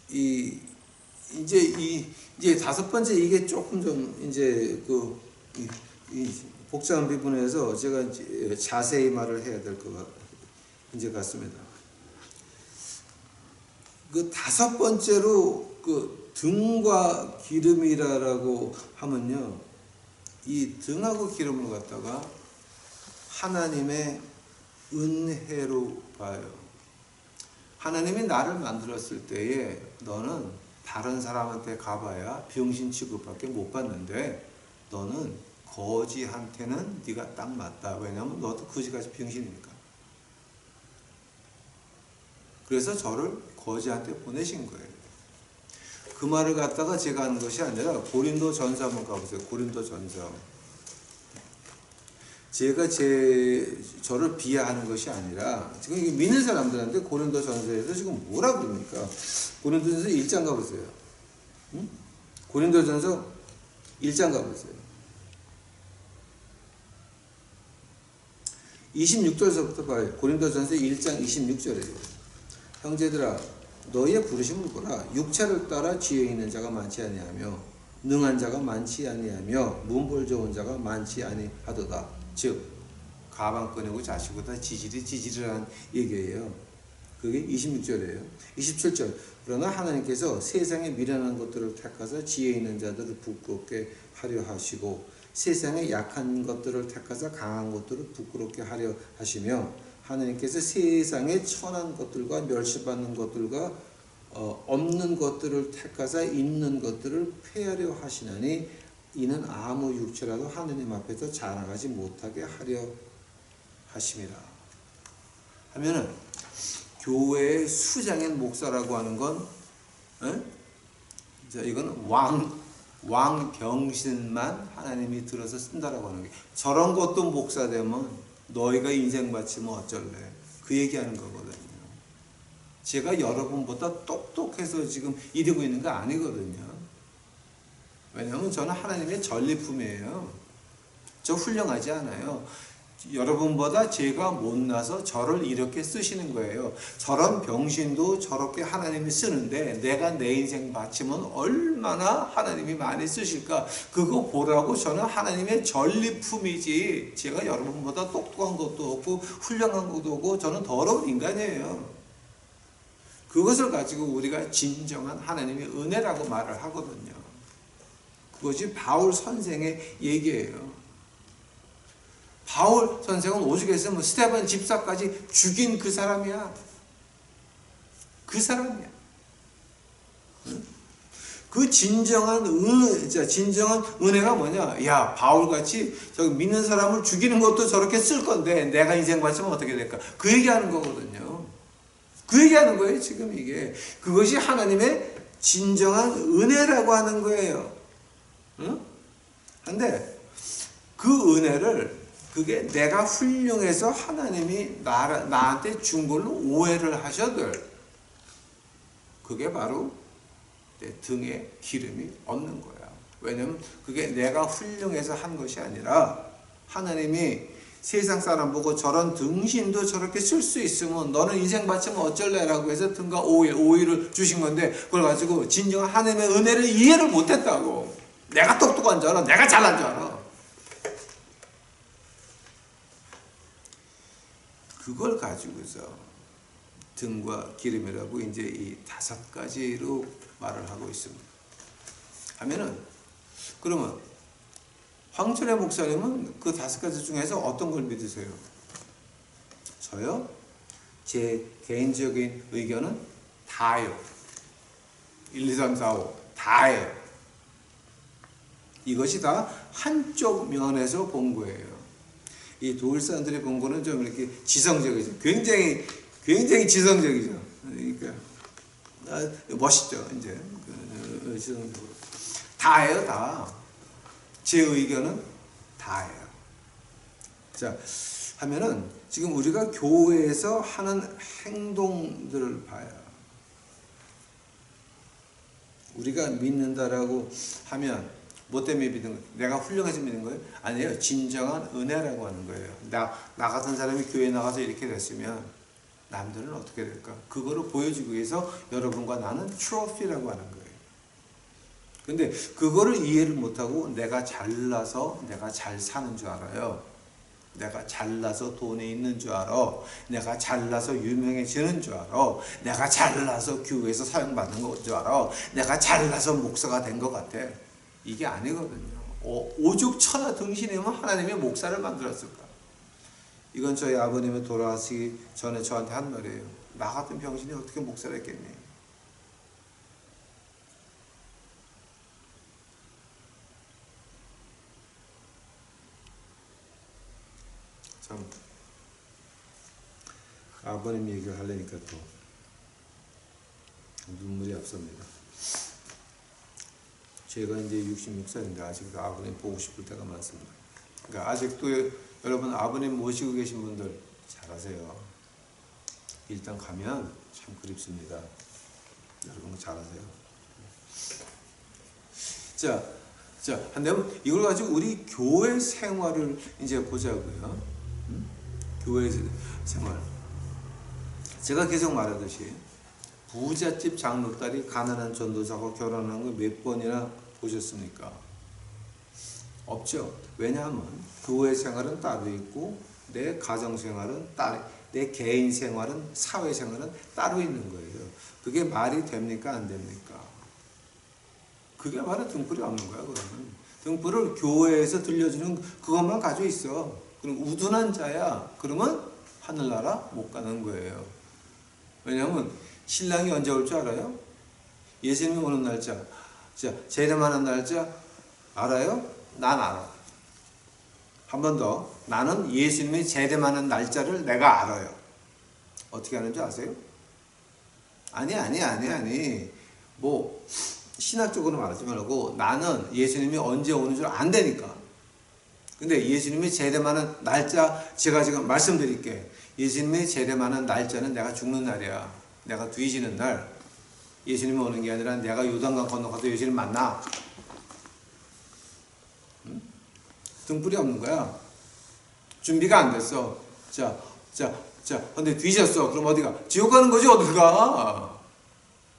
이제 다섯 번째 이게 조금 좀 이제 이 복잡한 부분에서 제가 이제 자세히 말을 해야 될 것 같습니다. 그 다섯 번째로 그 등과 기름이라고 하면요, 이 등하고 기름을 갖다가 하나님의 은혜로 봐요. 하나님이 나를 만들었을 때에 너는 다른 사람한테 가봐야 병신 취급밖에 못 받는데 너는 거지한테는 네가 딱 맞다. 왜냐하면 너도 거지같이 병신이니까. 그래서 저를 거지한테 보내신 거예요. 그 말을 갖다가 제가 하는 것이 아니라 고린도 전서 한번 가보세요. 고린도 전서. 제가 저를 비하하는 것이 아니라 지금 이게 믿는 사람들한테 고린도 전서에서 지금 뭐라 그럽니까? 고린도 전서 1장 가보세요. 응? 고린도 전서 1장 가보세요. 26절서부터 봐요. 고린도 전서 1장 26절이에요. 형제들아 너희의 부르심을 보라. 육체를 따라 지혜 있는 자가 많지 아니하며 능한 자가 많지 아니하며 문벌 좋은 자가 많지 아니하도다. 즉 가방 꺼내고 자시보다 지지리한 얘기예요. 그게 26절이에요. 27절 그러나 하나님께서 세상에 미련한 것들을 택하사 지혜 있는 자들을 부끄럽게 하려 하시고 세상에 약한 것들을 택하사 강한 것들을 부끄럽게 하려 하시며 하나님께서 세상에 천한 것들과 멸시받는 것들과 없는 것들을 택하사 있는 것들을 폐하려 하시나니 이는 아무 육체라도 하느님 앞에서 자랑하지 못하게 하려 하심이라. 하면은 교회의 수장인 목사라고 하는 건 이건 왕 병신만 하나님이 들어서 쓴다라고 하는 게, 저런 것도 목사 되면 너희가 인생 바치면 어쩔래, 그 얘기하는 거거든요. 제가 여러분보다 똑똑해서 지금 이러고 있는 거 아니거든요. 왜냐하면 저는 하나님의 전리품이에요. 저 훌륭하지 않아요. 여러분보다 제가 못나서 저를 이렇게 쓰시는 거예요. 저런 병신도 저렇게 하나님이 쓰는데 내가 내 인생 바치면 얼마나 하나님이 많이 쓰실까, 그거 보라고 저는 하나님의 전리품이지, 제가 여러분보다 똑똑한 것도 없고 훌륭한 것도 없고 저는 더러운 인간이에요. 그것을 가지고 우리가 진정한 하나님의 은혜라고 말을 하거든요. 그것이 바울 선생의 얘기예요. 바울 선생은 오죽했으면 뭐 스데반 집사까지 죽인 그 사람이야. 그 사람이야. 그 진정한 은혜가 뭐냐? 야, 바울같이 저기 믿는 사람을 죽이는 것도 저렇게 쓸 건데 내가 인생 바치면 어떻게 될까? 그 얘기하는 거거든요. 그 얘기하는 거예요, 지금 이게. 그것이 하나님의 진정한 은혜라고 하는 거예요. 응? 근데 그 은혜를, 그게 내가 훌륭해서 하나님이 나한테 준 걸로 오해를 하셔들, 그게 바로 내 등에 기름이 없는 거야. 왜냐면 그게 내가 훌륭해서 한 것이 아니라 하나님이 세상 사람 보고 저런 등신도 저렇게 쓸 수 있으면 너는 인생 바치면 어쩔래라고 해서 등과 오일을 주신 건데, 그걸 가지고 진정한 하나님의 은혜를 이해를 못했다고. 내가 똑똑한 줄 알아. 내가 잘난 줄 알아. 그걸 가지고서 등과 기름이라고 이제 이 5가지로 말을 하고 있습니다. 하면은, 그러면 황철의 목사님은 그 5가지 중에서 어떤 걸 믿으세요? 저요? 제 개인적인 의견은 다예요. 1, 2, 3, 4, 5 다예요. 이것이 다 한쪽 면에서 본 거예요. 이 도일사람들이 본 거는 좀 이렇게 지성적이죠. 굉장히 지성적이죠. 그러니까 멋있죠. 이제 지성적으로 다예요, 다. 제 의견은 다예요. 자, 하면은 지금 우리가 교회에서 하는 행동들을 봐요. 우리가 믿는다라고 하면 뭐 때문에 믿는 거예요? 내가 훌륭해서 믿는 거예요? 아니에요. 진정한 은혜라고 하는 거예요. 나 같은 사람이 교회에 나가서 이렇게 됐으면 남들은 어떻게 될까? 그거를 보여주기 위해서 여러분과 나는 트로피라고 하는 거예요. 근데 그거를 이해를 못하고 내가 잘나서 내가 잘 사는 줄 알아요. 내가 잘나서 돈이 있는 줄 알아. 내가 잘나서 유명해지는 줄 알아. 내가 잘나서 교회에서 사용받는 것 줄 알아. 내가 잘나서 목사가 된 것 같아. 이게 아니거든요. 오죽 천하 등신이면 하나님이 목사를 만들었을까? 이건 저희 아버님이 돌아가시기 전에 저한테 한 말이에요. 나 같은 병신이 어떻게 목사를 했겠니? 참 아버님 얘기를 하려니까 또 눈물이 앞섭니다. 제가 이제 66살인데 아직도 아버님 보고 싶을 때가 많습니다. 그러니까 아직도 여러분 아버님 모시고 계신 분들 잘하세요. 일단 가면 참 그립습니다. 여러분 잘하세요. 자, 한다면 이걸 가지고 우리 교회 생활을 이제 보자고요. 교회 생활. 제가 계속 말하듯이 부잣집 장로딸이 가난한 전도사하고 결혼한 거 몇 번이나 보셨습니까? 없죠. 왜냐하면 교회 생활은 따로 있고 내 가정 생활은 따로, 내 개인 생활은 사회 생활은 따로 있는 거예요. 그게 말이 됩니까? 안 됩니까? 그게 바로 등불이 없는 거야. 그러면 등불을 교회에서 들려주는 그것만 가지고 있어. 그럼 우둔한 자야. 그러면 하늘나라 못 가는 거예요. 왜냐하면 신랑이 언제 올 줄 알아요? 예수님이 오는 날짜. 자, 재림하는 날짜 알아요? 난 알아. 한 번 더. 나는 예수님이 재림하는 날짜를 내가 알아요. 어떻게 하는지 아세요? 아니. 뭐 신학적으로 말하지 말고 나는 예수님이 언제 오는 줄 안다니까. 근데 예수님이 재림하는 날짜 제가 지금 말씀드릴게. 예수님이 재림하는 날짜는 내가 죽는 날이야. 내가 뒤지는 날. 예수님이 오는 게 아니라 내가 요단강 건너가서 예수님 만나. 응? 등불이 없는 거야. 준비가 안 됐어. 자, 근데 뒤졌어. 그럼 어디가? 지옥 가는 거지, 어디가?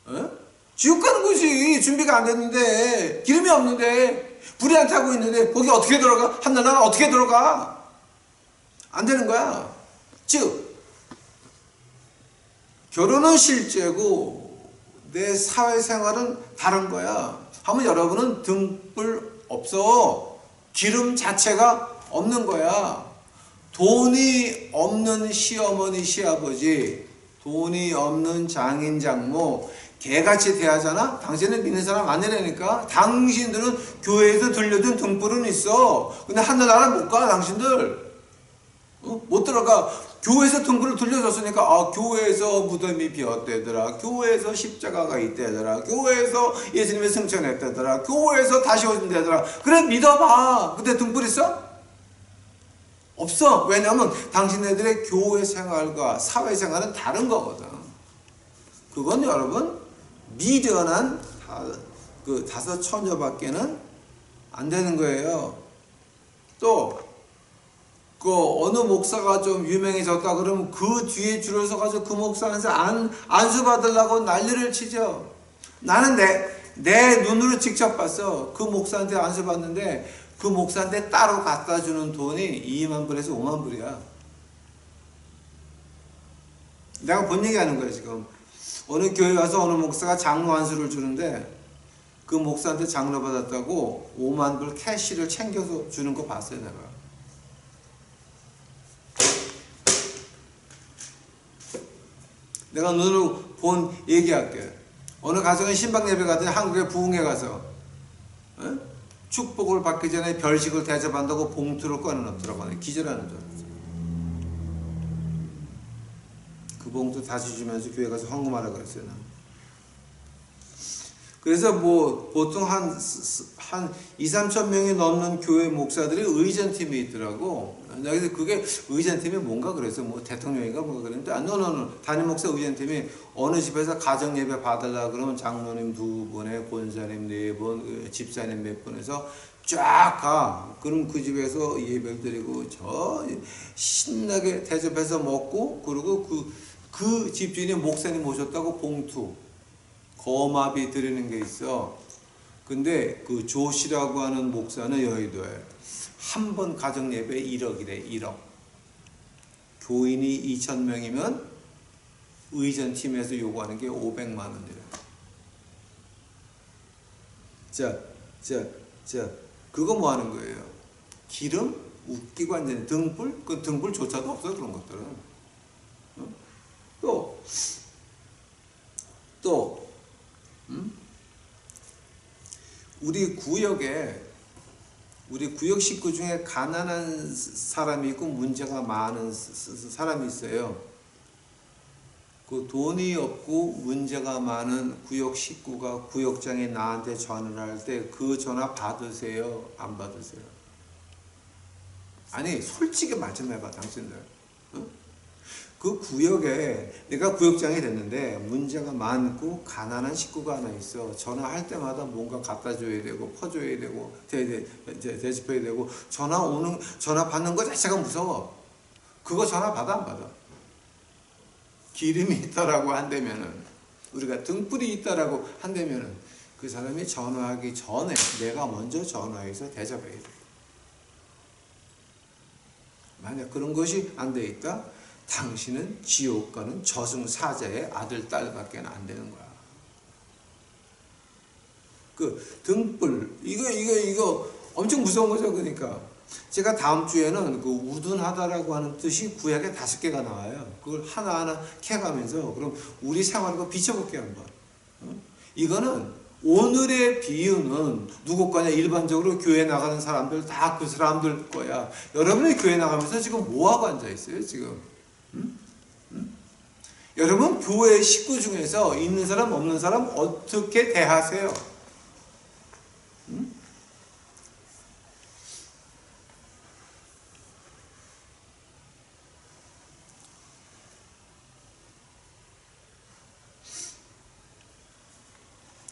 어? 지옥 가는 거지. 준비가 안 됐는데, 기름이 없는데, 불이 안 타고 있는데, 거기 어떻게 들어가? 하늘나라 어떻게 들어가? 안 되는 거야. 즉, 결혼은 실제고, 내 사회생활은 다른 거야. 하면 여러분은 등불 없어. 기름 자체가 없는 거야. 돈이 없는 시어머니, 시아버지, 돈이 없는 장인, 장모, 개같이 대하잖아? 당신은 믿는 사람 아니라니까? 당신들은 교회에서 들려준 등불은 있어. 근데 하늘나라 못 가, 당신들. 못 들어가. 교회에서 등불을 들려줬으니까, 아, 교회에서 무덤이 비었대더라. 교회에서 십자가가 있대더라. 교회에서 예수님이 승천했대더라. 교회에서 다시 오신대더라. 그래, 믿어봐. 근데 등불 있어? 없어. 왜냐면 당신네들의 교회 생활과 사회 생활은 다른 거거든. 그건 여러분 미련한 그 다섯 처녀밖에는 안 되는 거예요. 또 그 어느 목사가 좀 유명해졌다 그러면 그 뒤에 줄을 서가지고 그 목사한테 안수 받으려고 난리를 치죠. 나는 내 눈으로 직접 봤어. 그 목사한테 안수 받는데 그 목사한테 따로 갖다 주는 돈이 2만 불에서 5만 불이야. 내가 본 얘기 하는 거야, 지금. 어느 교회 와서 어느 목사가 장로 안수를 주는데 그 목사한테 장로 받았다고 5만 불 캐시를 챙겨서 주는 거 봤어요, 내가. 내가 눈으로 본 얘기할게. 어느 가정은 신방 예배 가더니 한국에 부흥회 가서 축복을 받기 전에 별식을 대접한다고 봉투를 꺼내놓더라고. 기절하는 줄 알았어. 그 봉투 다시 주면서 교회 가서 헌금하라고 그랬어요. 그래서 뭐 보통 한 2, 3천 명이 넘는 교회 목사들이 의전팀이 있더라고. 그래서 그게 의전팀이 뭔가 그래서 뭐 대통령인가 뭔가 그랬는데, 노 담임 목사 의전팀이 어느 집에서 가정 예배 받으려 그러면 장로님 2분에 권사님 4분, 집사님 몇 분에서 쫙 가. 그럼 그 집에서 예배를 드리고 저 신나게 대접해서 먹고, 그리고 그 집주인이 목사님 모셨다고 봉투 거마비 드리는 게 있어. 근데 그 조씨라고 하는 목사는 여의도에 한 번 가정 예배 1억이래. 1억. 교인이 2,000명이면 의전팀에서 요구하는 게 500만 원이래. 자, 그거 뭐 하는 거예요? 기름? 웃기고 앉는 등불? 그 등불조차도 없어, 그런 것들은. 또, 우리 구역 식구 중에 가난한 사람이 있고 문제가 많은 사람이 있어요. 그 돈이 없고 문제가 많은 구역 식구가 구역장에 나한테 전화를 할 때 그 전화 받으세요? 안 받으세요? 아니, 솔직히 말씀해봐, 당신들. 그 구역에 내가 구역장이 됐는데 문제가 많고 가난한 식구가 하나 있어. 전화할 때마다 뭔가 갖다 줘야 되고 퍼줘야 되고 대접해야 되고 전화 받는 거 자체가 무서워. 그거 전화 받아 안 받아? 기름이 있다라고 한다면은, 우리가 등불이 있다라고 한다면은 그 사람이 전화하기 전에 내가 먼저 전화해서 대접해야 돼. 만약 그런 것이 안 돼 있다, 당신은 지옥 가는 저승사자의 아들, 딸밖에 안 되는 거야. 그 등불, 이거 엄청 무서운 거죠. 그러니까 제가 다음 주에는 그 우둔하다라고 하는 뜻이 구약에 5개가 나와요. 그걸 하나하나 캐가면서 그럼 우리 생활과 비춰볼게요, 한번. 이거는 오늘의 비유는 누구 거냐? 일반적으로 교회 나가는 사람들, 다 그 사람들 거야. 여러분이 교회 나가면서 지금 뭐하고 앉아있어요, 지금? 여러분 교회 식구 중에서 있는 사람 없는 사람 어떻게 대하세요?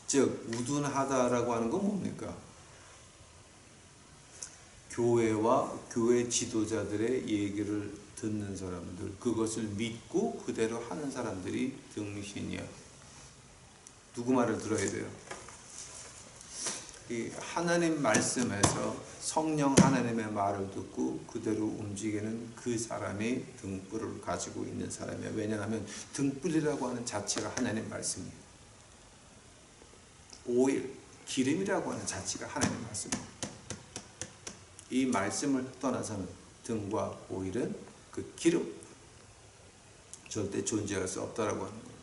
즉 우둔하다라고 하는 건 뭡니까? 교회와 교회 지도자들의 얘기를 듣는 사람들, 그것을 믿고 그대로 하는 사람들이 등신이야. 누구 말을 들어야 돼요? 이 하나님 말씀에서 성령 하나님의 말을 듣고 그대로 움직이는 그 사람이 등불을 가지고 있는 사람이야. 왜냐하면 등불이라고 하는 자체가 하나님 말씀이에요. 오일, 기름이라고 하는 자체가 하나님 말씀이에요. 이 말씀을 떠나서는 등과 오일은 그 기름, 절대 존재할 수 없다라고 하는 거예요.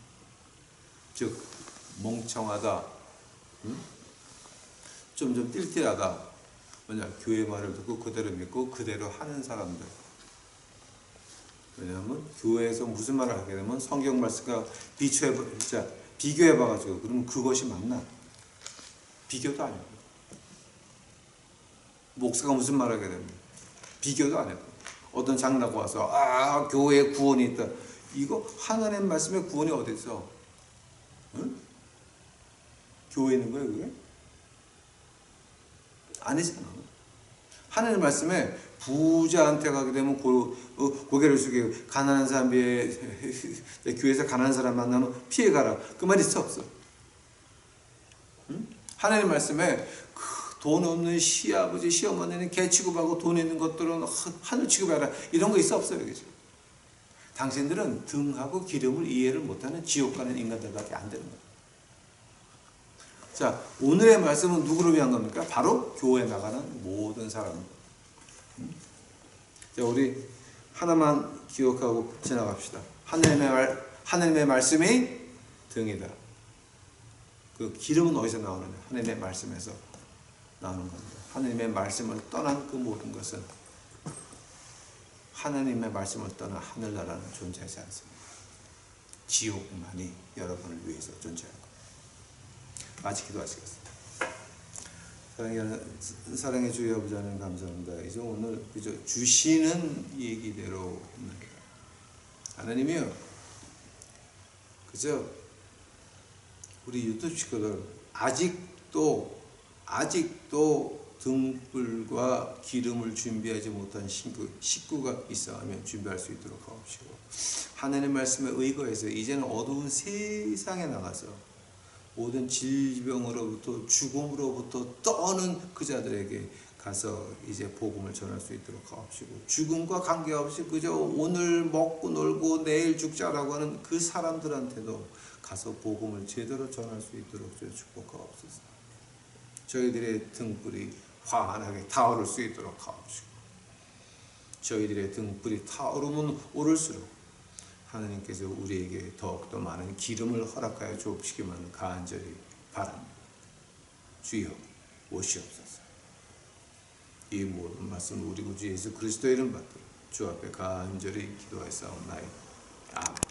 즉 멍청하다, 좀 띨띨하다, 뭐냐, 교회 말을 듣고 그대로 믿고 그대로 하는 사람들. 왜냐하면 교회에서 무슨 말을 하게 되면 성경 말씀과 비교해봐가지고 그러면 그것이 맞나? 비교도 아니고. 목사가 무슨 말을 하게 되면 비교도 아니고. 어떤 장로가 와서 교회에 구원이 있다. 이거 하나님 말씀에 구원이 어디 있어? 응? 교회에 있는 거예요, 그게? 아니잖아. 하나님 말씀에 부자한테 가게 되면 고개를 숙이고 가난한 사람이 교회에서 가난한 사람 만나면 피해가라. 그 말 있어 없어? 응? 하나님 말씀에 돈 없는 시아버지 시어머니는 개 취급하고 돈 있는 것들은 하늘 취급해라. 이런 거 있어 없어요? 그죠? 당신들은 등하고 기름을 이해를 못하는 지옥 가는 인간들밖에 안 되는 거예요. 자, 오늘의 말씀은 누구를 위한 겁니까? 바로 교회 나가는 모든 사람. 자, 우리 하나만 기억하고 지나갑시다. 하나님의 말씀이 등이다. 그 기름은 어디서 나오느냐? 하나님의 말씀에서 나오는 겁니다. 하나님의 말씀을 떠난 그 모든 것은 하나님의 말씀을 떠난 하늘나라는 존재하지 않습니다. 지옥만이 여러분을 위해서 존재하고. 같이 기도하시겠습니다. 사랑의 주의 아버지 하나님 감사합니다. 이제 오늘 그저 주시는 얘기대로 하나님이요, 그저 우리 유튜브 식구들 아직도 등불과 기름을 준비하지 못한 식구가 있어 하면 준비할 수 있도록 하옵시고, 하나님의 말씀에 의거해서 이제는 어두운 세상에 나가서 모든 질병으로부터 죽음으로부터 떠는 그 자들에게 가서 이제 복음을 전할 수 있도록 하옵시고, 죽음과 관계없이 그저 오늘 먹고 놀고 내일 죽자라고 하는 그 사람들한테도 가서 복음을 제대로 전할 수 있도록 축복하옵소서. 저희들의 등불이 환하게 타오를 수 있도록 하옵시고, 저희들의 등불이 타오르면 오를수록 하나님께서 우리에게 더욱더 많은 기름을 허락하여 주옵시기만 간절히 바랍니다. 주여 오시옵소서. 이 모든 말씀 우리 구주 예수 그리스도의 이름 받들어 주 앞에 간절히 기도하였사옵나이다. 아멘.